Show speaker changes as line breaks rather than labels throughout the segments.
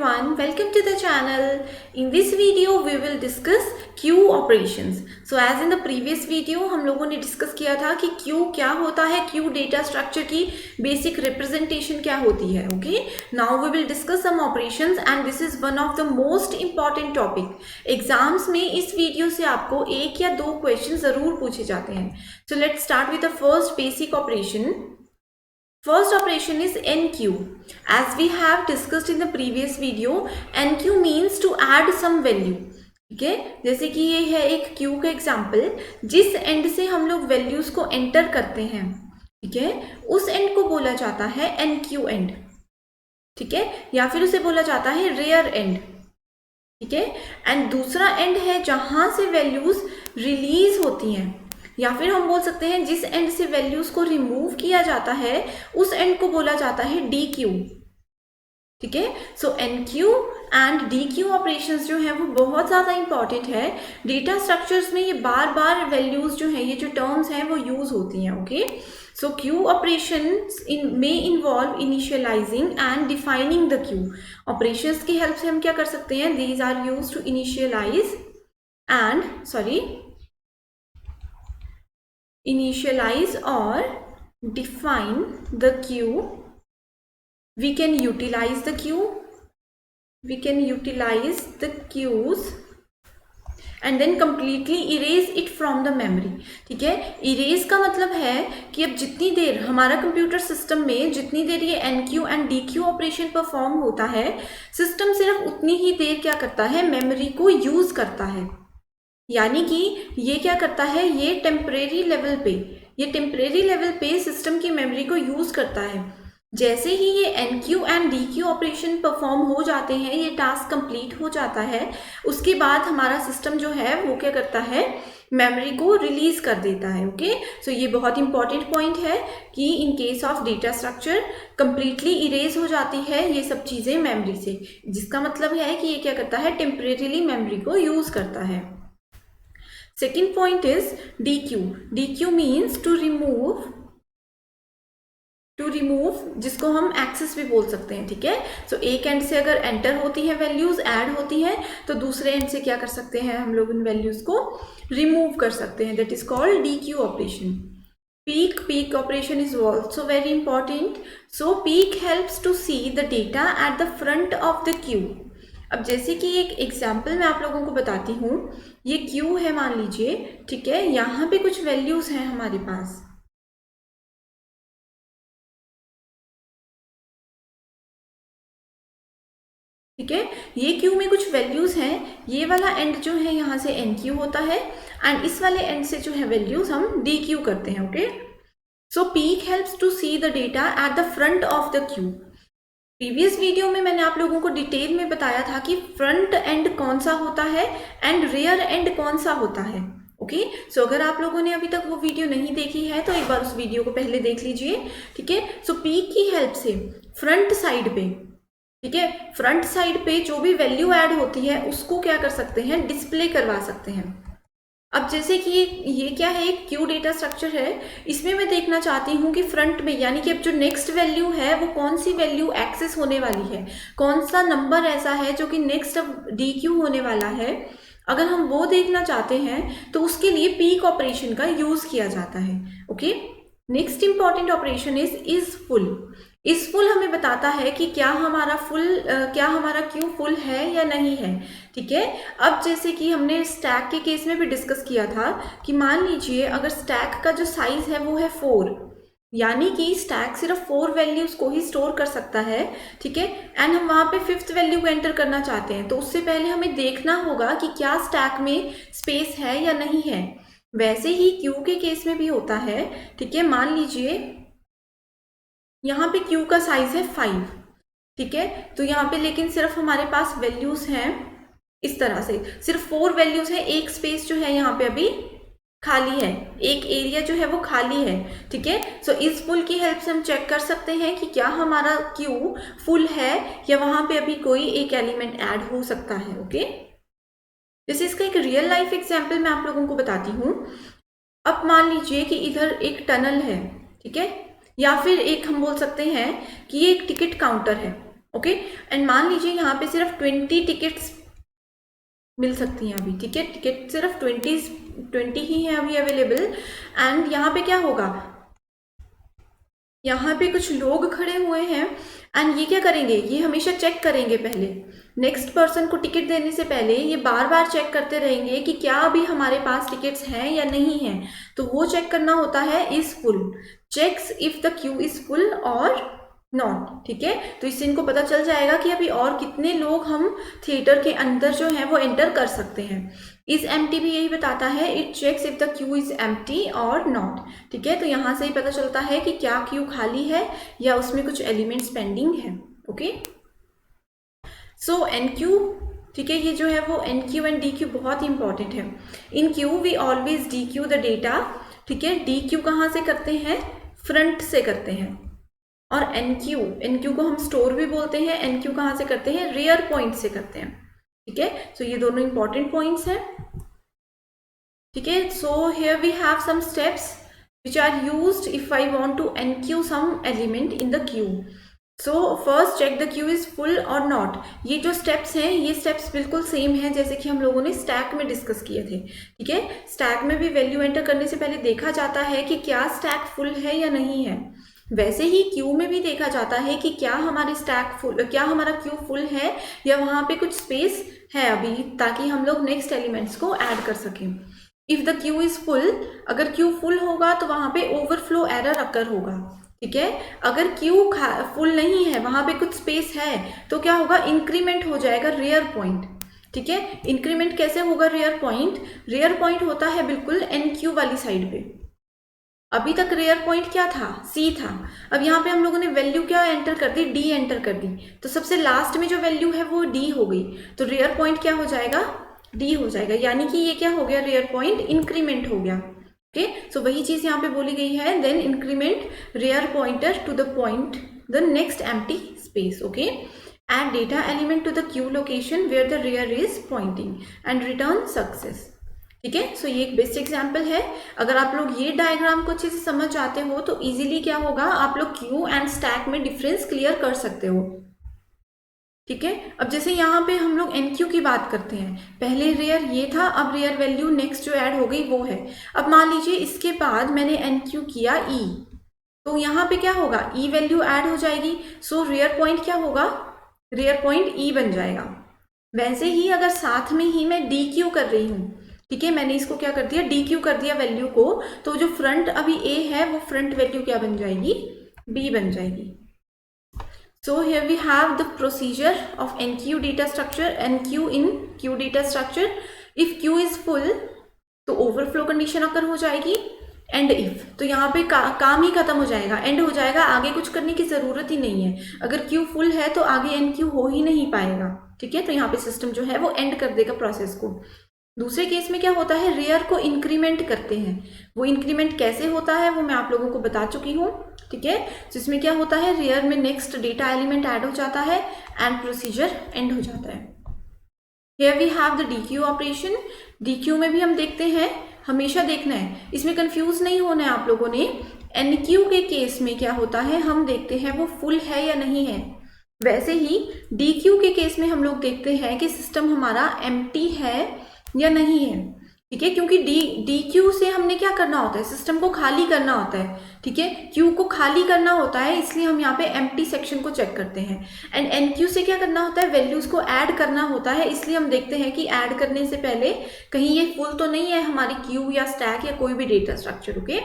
everyone, welcome to the channel. In this video we will discuss queue operations. So as in the previous video हम लोगों ने discuss किया था कि queue क्या होता है, queue data structure की basic representation क्या होती है. Okay, now we will discuss some operations and this is one of the most important topic. Exams में इस वीडियो से आपको एक या दो क्वेश्चन जरूर पूछे जाते हैं. So let's start with the first basic operation. First operation is NQ. As we have discussed in the previous video, NQ means to add some value. ठीक है, जैसे कि ये है एक Q का एग्जाम्पल, जिस एंड से हम लोग वैल्यूज को एंटर करते हैं, ठीक है, उस एंड को बोला जाता है NQ एंड. ठीक है, या फिर उसे बोला जाता है रेयर एंड. ठीक है, एंड दूसरा एंड है जहां से वैल्यूज रिलीज होती हैं, या फिर हम बोल सकते हैं जिस एंड से वैल्यूज को रिमूव किया जाता है उस एंड को बोला जाता है DQ. ठीक है, सो NQ एंड DQ ऑपरेशंस जो है वो बहुत ज़्यादा इंपॉर्टेंट है. डेटा स्ट्रक्चर्स में ये बार बार वैल्यूज जो है, ये जो टर्म्स हैं वो यूज होती हैं. Okay, so queue operations may involve initializing and defining the queue. Operations की हेल्प से हम क्या कर सकते हैं, these are use to initialize or define the queue. We can utilize the queues and then completely erase it from the memory. ठीक है, erase का मतलब है कि अब जितनी देर हमारा कंप्यूटर सिस्टम में जितनी देर ये NQ and DQ operation perform होता है, सिस्टम सिर्फ उतनी ही देर क्या करता है, मेमोरी को यूज करता है. यानी कि ये क्या करता है, ये टेम्परेरी लेवल पे सिस्टम की मेमोरी को यूज करता है. जैसे ही ये NQ and DQ operation perform हो जाते हैं, ये टास्क कंप्लीट हो जाता है, उसके बाद हमारा सिस्टम जो है वो क्या करता है, मेमोरी को रिलीज कर देता है. ओके, सो ये बहुत इंपॉर्टेंट पॉइंट है कि in case of data structure completely erase हो जाती है ये सब चीजें मेमोरी से, जिसका मतलब है कि ये क्या करता है, टेम्परेरीली मेमोरी को यूज करता है. Second point is DQ. DQ means to remove, जिसको हम एक्सेस भी बोल सकते हैं. ठीक है, सो एक एंड से अगर एंटर होती है वैल्यूज, ऐड होती है, तो दूसरे एंड से क्या कर सकते हैं, हम लोग उन वैल्यूज को रिमूव कर सकते हैं. That is called DQ operation. Peek operation is also very important. So peek helps to see the data at the front of the queue. अब जैसे कि एक एग्जाम्पल मैं आप लोगों को बताती हूँ, ये क्यू है मान लीजिए. ठीक है, यहाँ पे कुछ वैल्यूज हैं हमारे पास. ठीक है, ये क्यू में कुछ वैल्यूज हैं. ये वाला एंड जो है यहाँ से NQ होता है एंड इस वाले एंड से जो है वैल्यूज हम DQ करते हैं. Okay, so peek helps to see the data at the front of the queue. Previous video में मैंने आप लोगों को डिटेल में बताया था कि फ्रंट एंड कौन सा होता है एंड रियर एंड कौन सा होता है. ओके, सो अगर आप लोगों ने अभी तक वो वीडियो नहीं देखी है तो एक बार उस वीडियो को पहले देख लीजिए. ठीक है, सो पीक की हेल्प से फ्रंट साइड पे, ठीक है, फ्रंट साइड पे जो भी वैल्यू ऐड होती है उसको क्या कर सकते हैं, डिस्प्ले करवा सकते हैं. अब जैसे कि ये क्या है, एक क्यू डेटा स्ट्रक्चर है, इसमें मैं देखना चाहती हूँ कि फ्रंट में, यानी कि अब जो नेक्स्ट वैल्यू है वो कौन सी वैल्यू एक्सेस होने वाली है, कौन सा नंबर ऐसा है जो कि नेक्स्ट अब DQ होने वाला है. अगर हम वो देखना चाहते हैं तो उसके लिए पीक ऑपरेशन का यूज किया जाता है. Okay, next important operation is full. इस फुल हमें बताता है कि क्या हमारा क्यू फुल है या नहीं है. ठीक है, अब जैसे कि हमने स्टैक के केस में भी डिस्कस किया था कि मान लीजिए अगर स्टैक का जो साइज है वो है 4, यानी कि स्टैक सिर्फ 4 वैल्यूज को ही स्टोर कर सकता है. ठीक है, एंड हम वहाँ पे 5th वैल्यू को एंटर करना चाहते हैं, तो उससे पहले हमें देखना होगा कि क्या स्टैक में स्पेस है या नहीं है. वैसे ही क्यू के केस में भी होता है. ठीक है, मान लीजिए यहाँ पे क्यू का साइज है 5. ठीक है, तो यहाँ पे लेकिन सिर्फ हमारे पास वैल्यूज हैं इस तरह से, सिर्फ 4 वैल्यूज है, एक स्पेस जो है यहाँ पे अभी खाली है, एक एरिया जो है वो खाली है. ठीक है, सो इस फुल की हेल्प से हम चेक कर सकते हैं कि क्या हमारा क्यू फुल है या वहां पे अभी कोई एक एलिमेंट ऐड हो सकता है. ओके, जैसे इसका एक रियल लाइफ एग्जाम्पल मैं आप लोगों को बताती हूँ. अब मान लीजिए कि इधर एक टनल है. ठीक है, या फिर एक हम बोल सकते हैं कि ये एक टिकट काउंटर है. ओके। एंड मान लीजिए यहाँ पे सिर्फ 20 टिकट्स मिल सकती हैं अभी, ठीक है, टिकट सिर्फ 20 ही है अभी अवेलेबल। एंड यहाँ पे क्या होगा, यहाँ पे कुछ लोग खड़े हुए हैं एंड ये क्या करेंगे, ये हमेशा चेक करेंगे पहले, नेक्स्ट पर्सन को टिकट देने से पहले ये बार बार चेक करते रहेंगे कि क्या अभी हमारे पास टिकट्स हैं या नहीं हैं। तो वो चेक करना होता है is full, checks if the queue is full और नॉट, ठीक है। तो इससे इनको पता चल जाएगा कि अभी और कितने लोग हम थिएटर के अंदर जो है वो एंटर कर सकते हैं। इज एम्प्टी भी यही बताता है, it checks if the queue is empty और नॉट, ठीक है। तो यहाँ से ही पता चलता है कि क्या क्यू खाली है या उसमें कुछ एलिमेंट्स पेंडिंग है। ओके, सो एन क्यू, ठीक है, ये जो है वो enqueue and dequeue बहुत ही इंपॉर्टेंट है। In queue we always dequeue the data, ठीक है। डी क्यू कहाँ से करते हैं, फ्रंट से करते हैं। और एन क्यू को हम स्टोर भी बोलते हैं, एन क्यू कहाँ से करते हैं, रियर पॉइंट से करते हैं, ठीक है। सो ये दोनों इंपॉर्टेंट पॉइंट्स हैं, ठीक है। So here we have some steps which are used if I want to enqueue some element in the queue. So first check the queue is full or not. ये जो स्टेप्स हैं ये steps बिल्कुल same हैं जैसे कि हम लोगों ने स्टैक में डिस्कस किए थे, ठीक है। स्टैक में भी वैल्यू एंटर करने से पहले देखा जाता है कि क्या स्टैक फुल है या नहीं है, वैसे ही क्यू में भी देखा जाता है कि क्या हमारी स्टैक फुल, क्या हमारा क्यू फुल है या वहाँ पे कुछ स्पेस है अभी, ताकि हम लोग नेक्स्ट एलिमेंट्स को ऐड कर सकें। If the queue is full, अगर क्यू फुल होगा तो वहाँ पे ओवरफ्लो एरर अकर होगा, ठीक है। अगर क्यू फुल नहीं है, वहाँ पे कुछ स्पेस है, तो क्या होगा, इंक्रीमेंट हो जाएगा रियर पॉइंट, ठीक है। इंक्रीमेंट कैसे होगा रियर पॉइंट होता है बिल्कुल एन क्यू वाली साइड पे। अभी तक रियर पॉइंट क्या था, सी था। अब यहाँ पे हम लोगों ने वैल्यू क्या एंटर कर दी, डी एंटर कर दी, तो सबसे लास्ट में जो वैल्यू है वो डी हो गई, तो रियर पॉइंट क्या हो जाएगा, डी हो जाएगा, यानी कि ये क्या हो गया, रियर पॉइंट इंक्रीमेंट हो गया। ओके, सो वही चीज यहाँ पे बोली गई है, then increment rear pointer to the point the next empty space. Okay, add data element to the queue location where the rear is pointing and return success, ठीक है। सो ये एक बेस्ट एग्जाम्पल है। अगर आप लोग ये डायग्राम को अच्छे से समझ जाते हो तो इजीली क्या होगा, आप लोग क्यू एंड स्टैक में डिफरेंस क्लियर कर सकते हो, ठीक है। अब जैसे यहाँ पे हम लोग एन क्यू की बात करते हैं, पहले रियर ये था, अब रियर वैल्यू नेक्स्ट जो ऐड हो गई वो है। अब मान लीजिए इसके बाद मैंने एन क्यू किया ई, तो यहाँ पे क्या होगा, ई वैल्यू ऐड हो जाएगी, सो रियर पॉइंट क्या होगा, रियर पॉइंट ई बन जाएगा। वैसे ही अगर साथ में ही मैं डी क्यू कर रही हूँ, ठीक है, मैंने इसको क्या कर दिया, डी क्यू कर दिया वैल्यू को, तो जो फ्रंट अभी ए है वो फ्रंट वैल्यू क्या बन जाएगी, बी बन जाएगी। So here we have the procedure of NQ data structure, NQ in Q data structure. If Q is full, तो overflow condition अकर हो जाएगी, एंड इफ, तो यहाँ पे काम ही खत्म हो जाएगा, एंड हो जाएगा, आगे कुछ करने की जरूरत ही नहीं है। अगर Q फुल है तो आगे NQ हो ही नहीं पाएगा, ठीक है। तो यहाँ पे सिस्टम जो है वो एंड कर देगा प्रोसेस को। दूसरे केस में क्या होता है, रियर को इंक्रीमेंट करते हैं, वो इंक्रीमेंट कैसे होता है वो मैं आप लोगों को बता चुकी हूँ, ठीक है। जिसमें क्या होता है, रियर में नेक्स्ट डेटा एलिमेंट ऐड हो जाता है एंड प्रोसीजर एंड हो जाता है। Here we have the DQ operation. DQ में भी हम देखते हैं, हमेशा देखना है, इसमें कंफ्यूज नहीं होना है आप लोगों ने। NQ के केस में क्या होता है, हम देखते हैं वो फुल है या नहीं है, वैसे ही DQ के केस में हम लोग देखते हैं कि सिस्टम हमारा एम्प्टी है या नहीं है, ठीक है। क्योंकि DQ से हमने क्या करना होता है, सिस्टम को खाली करना होता है, ठीक है। Q को खाली करना होता है, इसलिए हम यहाँ पे एम्प्टी सेक्शन को चेक करते हैं। एंड NQ से क्या करना होता है, वैल्यूज को ऐड करना होता है, इसलिए हम देखते हैं कि ऐड करने से पहले कहीं ये फुल तो नहीं है हमारी क्यू या स्टैक या कोई भी डेटा स्ट्रक्चर। ओके,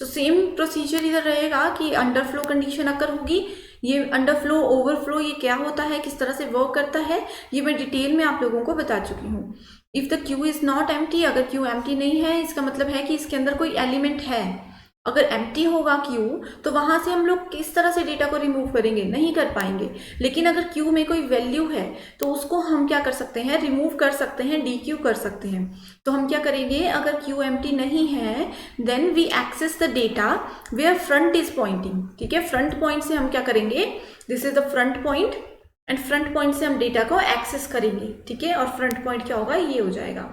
तो सेम प्रोसीजर इधर रहेगा कि अंडरफ्लो कंडीशन अकर होगी। ये अंडरफ्लो ओवरफ्लो ये क्या होता है, किस तरह से वर्क करता है, ये मैं डिटेल में आप लोगों को बता चुकी हूँ। If the queue is not empty, अगर क्यू एम्प्टी नहीं है इसका मतलब है कि इसके अंदर कोई एलिमेंट है। अगर एम्प्टी होगा क्यू तो वहां से हम लोग किस तरह से डेटा को रिमूव करेंगे, नहीं कर पाएंगे। लेकिन अगर क्यू में कोई वैल्यू है तो उसको हम क्या कर सकते हैं, रिमूव कर सकते हैं, DQ कर सकते हैं। तो हम क्या करेंगे, अगर क्यू एम्प्टी नहीं है then we access the data where front is pointing, ठीक है। फ्रंट पॉइंट से हम क्या करेंगे, this is the front point, and front point से हम डेटा को एक्सेस करेंगे, ठीक है। और फ्रंट पॉइंट क्या होगा, ये हो जाएगा।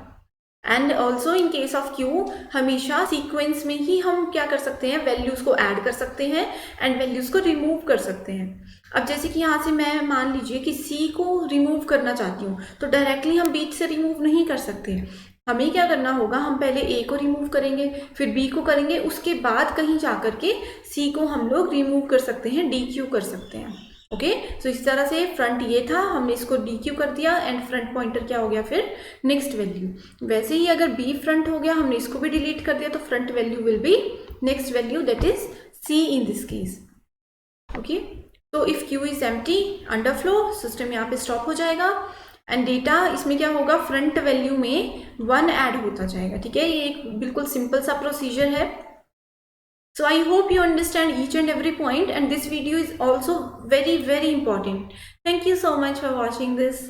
And also in case of Q हमेशा सीक्वेंस में ही हम क्या कर सकते हैं, वैल्यूज को ऐड कर सकते हैं एंड वैल्यूज को रिमूव कर सकते हैं। अब जैसे कि यहाँ से मैं मान लीजिए कि सी को रिमूव करना चाहती हूँ, तो डायरेक्टली हम बी से रिमूव नहीं कर सकते। हमें क्या करना होगा, हम पहले ए को रिमूव करेंगे, फिर बी को करेंगे, उसके बाद कहीं जा करके सी को हम लोग रिमूव कर सकते हैं, डी क्यू कर सकते हैं। ओके, सो इस तरह से फ्रंट ये था, हमने इसको डी क्यू कर दिया एंड फ्रंट पॉइंटर क्या हो गया फिर नेक्स्ट वैल्यू। वैसे ही अगर बी फ्रंट हो गया, हमने इसको भी डिलीट कर दिया, तो front value will be next value, that is C in this case. Okay, तो if queue is empty underflow, system यहाँ पे स्टॉप हो जाएगा एंड डेटा इसमें क्या होगा, फ्रंट वैल्यू में 1 ऐड होता जाएगा। ठीक है, ये एक बिल्कुल सिंपल सा प्रोसीजर है। So I hope you understand each and every point, and this video is also very important. Thank you so much for watching this.